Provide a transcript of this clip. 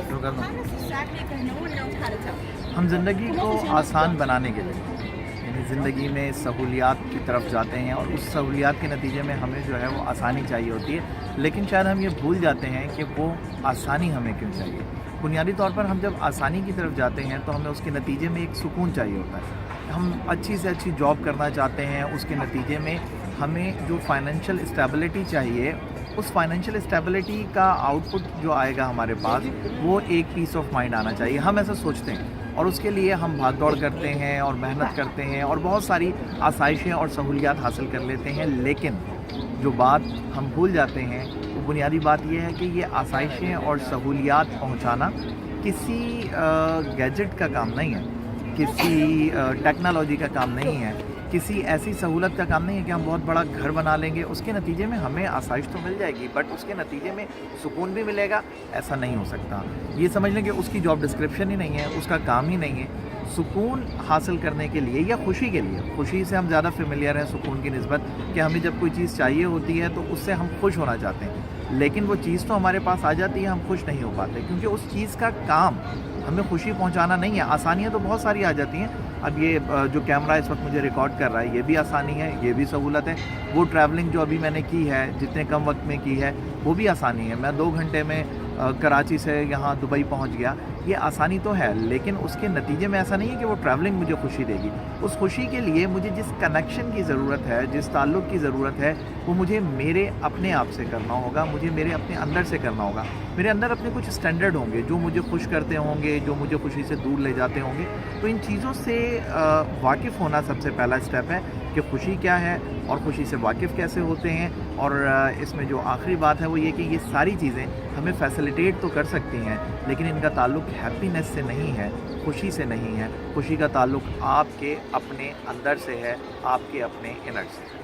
शुरू कर दूँ? How does exactly, because no one knows how to tell. हम ज़िंदगी ¿Cómo को funciona आसान esto? बनाने के लिए, यानी ज़िंदगी में सहूलियात की तरफ जाते हैं और उस सहूलियात के नतीजे में हमें जो है वो आसानी चाहिए होती है, लेकिन शायद हम ये भूल जाते हैं कि वो आसानी हमें क्यों चाहिए। बुनियादी तौर पर हम जब आसानी की तरफ जाते हैं तो हमें उसके नतीजे में एक सुकून चाहिए होता है। हम अच्छी से अच्छी जॉब करना चाहते हैं, उसके नतीजे में हमें जो फाइनेंशियल स्टेबिलिटी चाहिए, उस फाइनेंशियल स्टेबिलिटी का आउटपुट जो आएगा हमारे पास, वो एक पीस ऑफ माइंड आना चाहिए। हम ऐसा सोचते हैं और उसके लिए हम भाग दौड़ करते हैं और मेहनत करते हैं और बहुत सारी आसाइशें और सहूलियात हासिल कर लेते हैं, लेकिन जो बात हम भूल जाते हैं वो बुनियादी बात ये है कि ये आसाइशें और सहूलियात पहुंचाना किसी गैजेट का काम नहीं है, किसी टेक्नोलॉजी का काम नहीं है, किसी ऐसी सहूलत का काम नहीं है कि हम बहुत बड़ा घर बना लेंगे, उसके नतीजे में हमें आसाइश तो मिल जाएगी बट उसके नतीजे में सुकून भी मिलेगा, ऐसा नहीं हो सकता। ये समझ लें कि उसकी जॉब डिस्क्रिप्शन ही नहीं है, उसका काम ही नहीं है। सुकून हासिल करने के लिए या खुशी के लिए, खुशी से हम ज़्यादा फेमिलियर हैं सुकून की निस्बत, कि हमें जब कोई चीज़ चाहिए होती है तो उससे हम खुश होना चाहते हैं, लेकिन वो चीज़ तो हमारे पास आ जाती है, हम खुश नहीं हो पाते क्योंकि उस चीज़ का काम हमें खुशी पहुंचाना नहीं है। आसानियाँ तो बहुत सारी आ जाती हैं। अब ये जो कैमरा इस वक्त मुझे रिकॉर्ड कर रहा है, ये भी आसानी है, ये भी सहूलत है। वो ट्रैवलिंग जो अभी मैंने की है, जितने कम वक्त में की है, वो भी आसानी है। मैं 2 घंटे में कराची से यहाँ दुबई पहुँच गया, ये आसानी तो है, लेकिन उसके नतीजे में ऐसा नहीं है कि वो ट्रैवलिंग मुझे खुशी देगी। उस खुशी के लिए मुझे जिस कनेक्शन की ज़रूरत है, जिस ताल्लुक़ की ज़रूरत है, वो मुझे मेरे अपने आप से करना होगा, मुझे मेरे अपने अंदर से करना होगा। मेरे अंदर अपने कुछ स्टैंडर्ड होंगे जो मुझे खुश करते होंगे, जो मुझे खुशी से दूर ले जाते होंगे। तो इन चीज़ों से वाकिफ़ होना सबसे पहला स्टेप है कि खुशी क्या है और खुशी से वाकिफ़ कैसे होते हैं। और इसमें जो आखिरी बात है वो ये कि ये सारी चीज़ें हमें फैसिलिटेट तो कर सकती हैं, लेकिन इनका ताल्लुक़ हैप्पीनेस से नहीं है, खुशी से नहीं है। खुशी का ताल्लुक़ आपके अपने अंदर से है, आपके अपने इनर से।